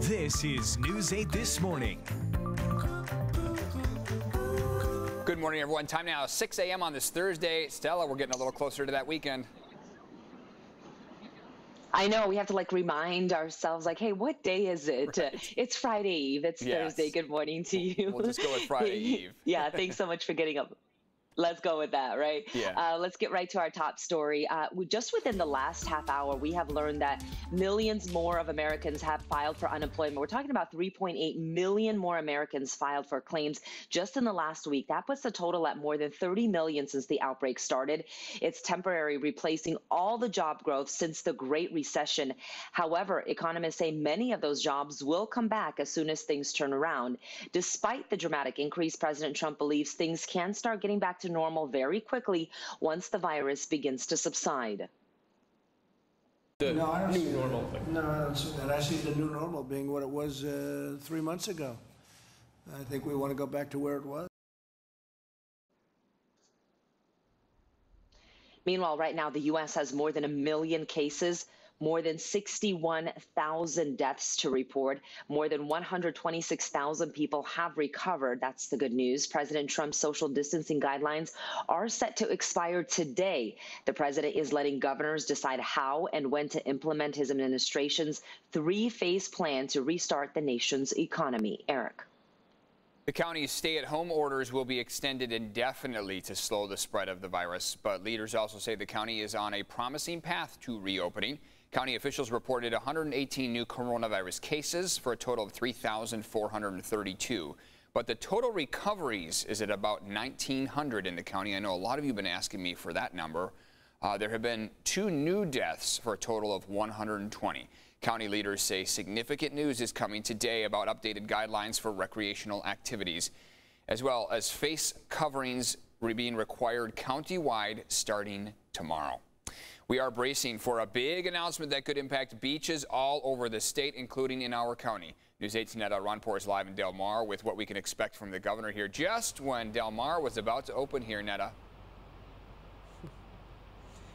This is News 8 This Morning. Good morning, everyone. Time now, 6 a.m. on this Thursday. Stella, we're getting a little closer to that weekend. I know, we have to remind ourselves hey, what day is it? Right. It's Friday Eve. It's Thursday. Good morning to you. We'll just go with Friday Eve. Yeah, thanks so much for getting up. Let's go with that, right? Yeah. Let's get right to our top story. Just within the last half hour, we have learned that millions more of Americans have filed for unemployment. We're talking about 3.8 million more Americans filed for claims just in the last week. That puts the total at more than 30 million since the outbreak started. It's temporary, replacing all the job growth since the Great Recession. However, economists say many of those jobs will come back as soon as things turn around. Despite the dramatic increase, President Trump believes things can start getting back to normal very quickly once the virus begins to subside. No, I don't see normal. No, I don't see that. I see the new normal being what it was 3 months ago. I think we want to go back to where it was. Meanwhile, right now, the U.S. has more than 1 million cases, more than 61,000 deaths to report. More than 126,000 people have recovered. That's the good news. President Trump's social distancing guidelines are set to expire today. The president is letting governors decide how and when to implement his administration's three-phase plan to restart the nation's economy. Eric. The county's stay-at-home orders will be extended indefinitely to slow the spread of the virus, but leaders also say the county is on a promising path to reopening. County officials reported 118 new coronavirus cases for a total of 3,432. But the total recoveries is at about 1,900 in the county. I know a lot of you have been asking me for that number. There have been 2 new deaths for a total of 120. County leaders say significant news is coming today about updated guidelines for recreational activities, as well as face coverings being required countywide starting tomorrow. We are bracing for a big announcement that could impact beaches all over the state, including in our county. News 8's Netta Ronpour is live in Del Mar with what we can expect from the governor here just when Del Mar was about to open here, Netta.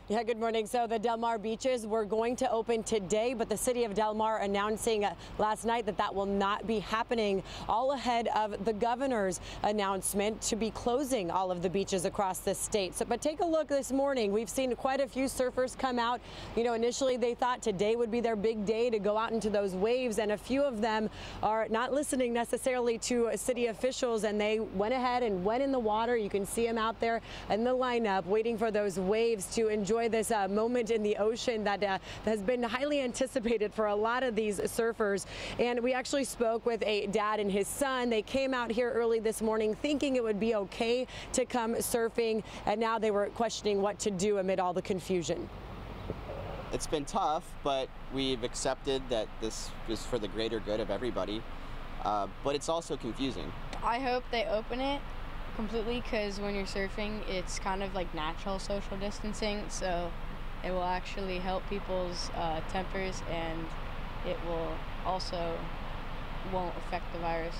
Yeah, good morning. So the Del Mar beaches were going to open today, but the city of Del Mar announcing last night that that will not be happening, all ahead of the governor's announcement to be closing all of the beaches across the state. So, but take a look this morning. We've seen quite a few surfers come out. You know, initially they thought today would be their big day to go out into those waves, and a few of them are not listening necessarily to city officials, and they went ahead and went in the water. You can see them out there in the lineup waiting for those waves to enjoy this moment in the ocean that has been highly anticipated for a lot of these surfers. And we actually spoke with a dad and his son. They came out here early this morning thinking it would be okay to come surfing, and now they were questioning what to do amid all the confusion. It's been tough, but we've accepted that this is for the greater good of everybody, but it's also confusing. I hope they open it completely, because when you're surfing, it's kind of like natural social distancing, so it will actually help people's tempers, and it will also won't affect the virus.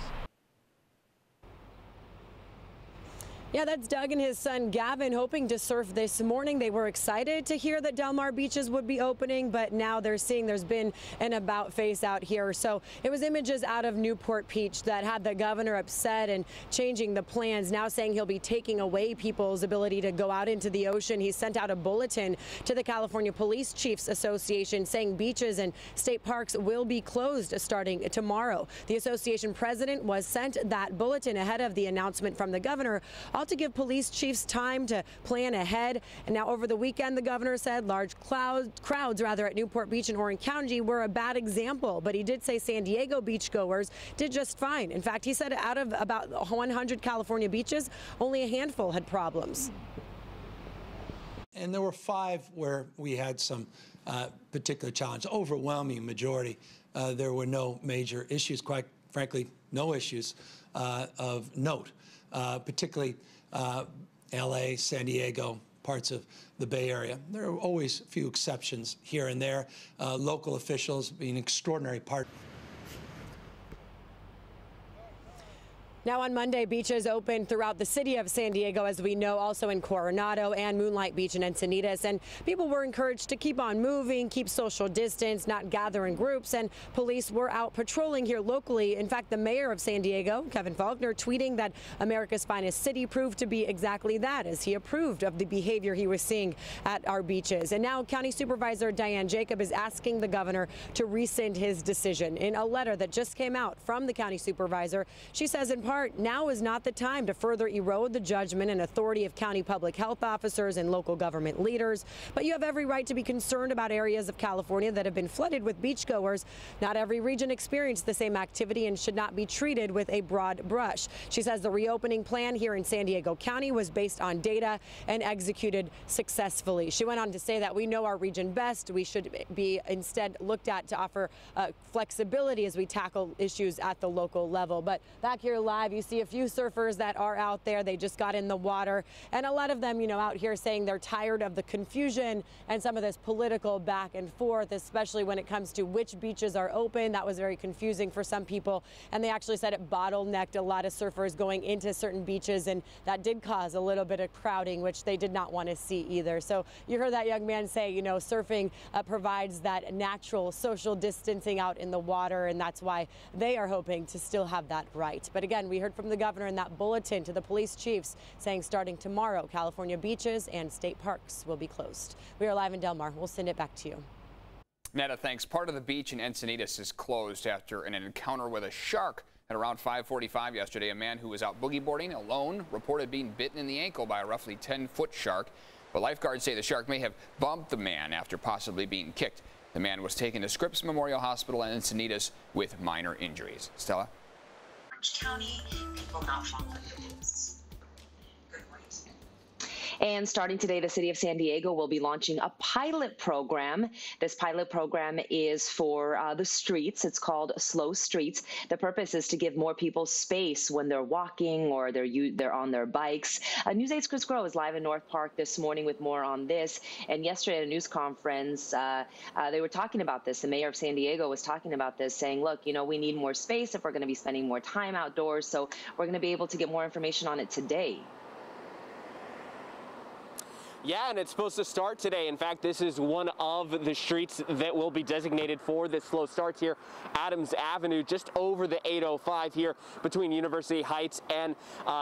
Yeah, that's Doug and his son Gavin hoping to surf this morning. They were excited to hear that Del Mar beaches would be opening, but now they're seeing there's been an about face out here. So it was images out of Newport Beach that had the governor upset and changing the plans, now saying he'll be taking away people's ability to go out into the ocean. He sent out a bulletin to the California Police Chiefs Association saying beaches and state parks will be closed starting tomorrow. The association president was sent that bulletin ahead of the announcement from the governor, all to give police chiefs time to plan ahead. And now over the weekend, the governor said large crowds at Newport Beach and Orange County were a bad example, but he did say San Diego beachgoers did just fine. In fact, he said out of about 100 California beaches, only a handful had problems. And there were 5 where we had some particular challenge. Overwhelming majority, there were no major issues, quite frankly, no issues of note, particularly LA, San Diego, parts of the Bay Area. There are always a few exceptions here and there, local officials being an extraordinary part. Now on Monday, beaches opened throughout the city of San Diego, as we know, also in Coronado and Moonlight Beach and Encinitas. And people were encouraged to keep on moving, keep social distance, not gather in groups. And police were out patrolling here locally. In fact, the mayor of San Diego, Kevin Faulconer, tweeting that America's finest city proved to be exactly that, as he approved of the behavior he was seeing at our beaches. And now County Supervisor Diane Jacob is asking the governor to rescind his decision. In a letter that just came out from the county supervisor, she says in part, now is not the time to further erode the judgment and authority of county public health officers and local government leaders. But you have every right to be concerned about areas of California that have been flooded with beachgoers. Not every region experienced the same activity and should not be treated with a broad brush. She says the reopening plan here in San Diego County was based on data and executed successfully. She went on to say that we know our region best. We should be instead looked at to offer flexibility as we tackle issues at the local level. But back here live, you see a few surfers that are out there. They just got in the water, and a lot of them, out here saying they're tired of the confusion and some of this political back and forth, especially when it comes to which beaches are open. That was very confusing for some people, and they actually said it bottlenecked a lot of surfers going into certain beaches, and that did cause a little bit of crowding, which they did not want to see either. So you heard that young man say, surfing provides that natural social distancing out in the water, and that's why they are hoping to still have that right. But again, we heard from the governor in that bulletin to the police chiefs saying starting tomorrow, California beaches and state parks will be closed. We are live in Del Mar. We'll send it back to you. Netta, thanks. Part of the beach in Encinitas is closed after an encounter with a shark. At around 5:45 yesterday, a man who was out boogie boarding alone reported being bitten in the ankle by a roughly 10-foot shark. But lifeguards say the shark may have bumped the man after possibly being kicked. The man was taken to Scripps Memorial Hospital in Encinitas with minor injuries. Stella? County, people not following the rules. And starting today, the city of San Diego will be launching a pilot program. This pilot program is for the streets. It's called Slow Streets. The purpose is to give more people space when they're walking or they're on their bikes. News 8's Chris Groh is live in North Park this morning with more on this. And yesterday at a news conference, they were talking about this. The mayor of San Diego was talking about this, saying, look, we need more space if we're going to be spending more time outdoors. So we're going to be able to get more information on it today. Yeah, and it's supposed to start today. In fact, this is one of the streets that will be designated for this slow starts here. Adams Avenue, just over the 805 here between University Heights and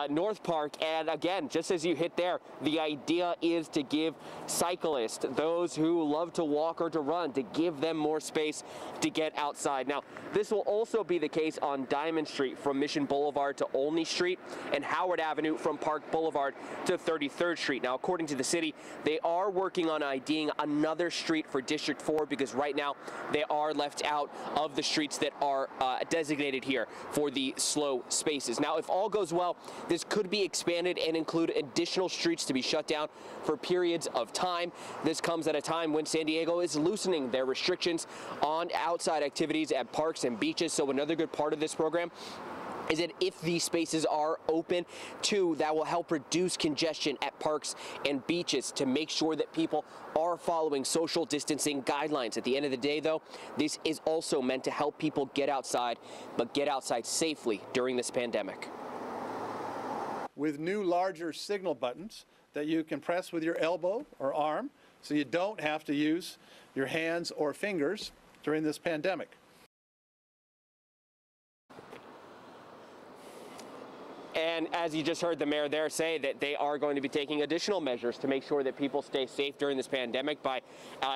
North Park. And again, just as you hit there, the idea is to give cyclists, those who love to walk or to run, to give them more space to get outside. Now, this will also be the case on Diamond Street from Mission Boulevard to Olney Street and Howard Avenue from Park Boulevard to 33rd Street. Now, according to the city, they are working on IDing another street for District 4 because right now they are left out of the streets that are designated here for the slow spaces. Now, if all goes well, this could be expanded and include additional streets to be shut down for periods of time. This comes at a time when San Diego is loosening their restrictions on outside activities at parks and beaches. So another good part of this program is that if these spaces are open, too, that will help reduce congestion at parks and beaches to make sure that people are following social distancing guidelines. At the end of the day, though, this is also meant to help people get outside, but get outside safely during this pandemic. With new, larger signal buttons that you can press with your elbow or arm, so you don't have to use your hands or fingers during this pandemic. And as you just heard the mayor there say, that they are going to be taking additional measures to make sure that people stay safe during this pandemic by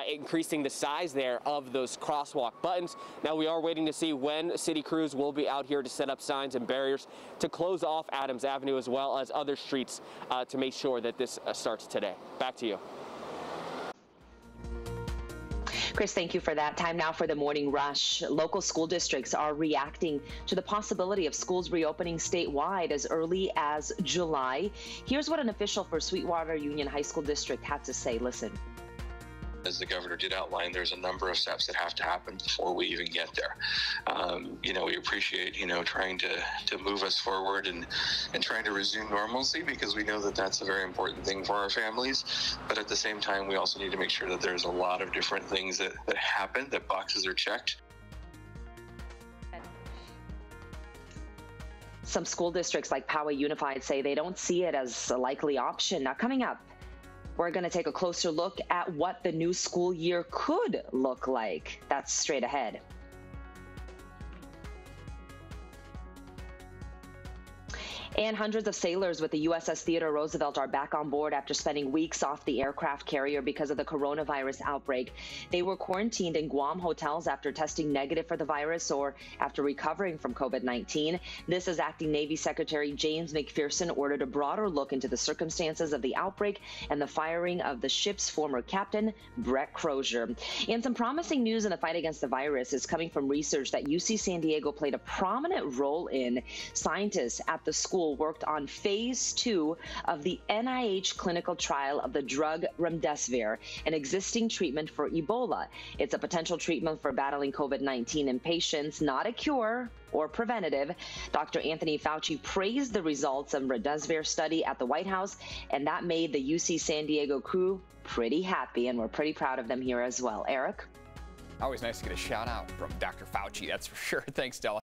increasing the size there of those crosswalk buttons. Now, we are waiting to see when city crews will be out here to set up signs and barriers to close off Adams Avenue as well as other streets to make sure that this starts today. Back to you. Chris, thank you for that. Time now for the morning rush. Local school districts are reacting to the possibility of schools reopening statewide as early as July. Here's what an official for Sweetwater Union High School District had to say. Listen. As the governor did outline, there's a number of steps that have to happen before we even get there. We appreciate, trying to move us forward and trying to resume normalcy because we know that that's a very important thing for our families. But at the same time, we also need to make sure that there's a lot of different things that happen, that boxes are checked. Some school districts like Poway Unified say they don't see it as a likely option. Now, coming up, we're going to take a closer look at what the new school year could look like. That's straight ahead. And hundreds of sailors with the USS Theodore Roosevelt are back on board after spending weeks off the aircraft carrier because of the coronavirus outbreak. They were quarantined in Guam hotels after testing negative for the virus or after recovering from COVID-19. This is Acting Navy Secretary James McPherson ordered a broader look into the circumstances of the outbreak and the firing of the ship's former captain, Brett Crozier. And some promising news in the fight against the virus is coming from research that UC San Diego played a prominent role in. Scientists at the school worked on phase 2 of the NIH clinical trial of the drug remdesivir, an existing treatment for Ebola. It's a potential treatment for battling COVID-19 in patients, not a cure or preventative. Dr. Anthony Fauci praised the results of remdesivir study at the White House, and that made the UC San Diego crew pretty happy, and we're pretty proud of them here as well. Eric? Always nice to get a shout out from Dr. Fauci, that's for sure. Thanks, Stella.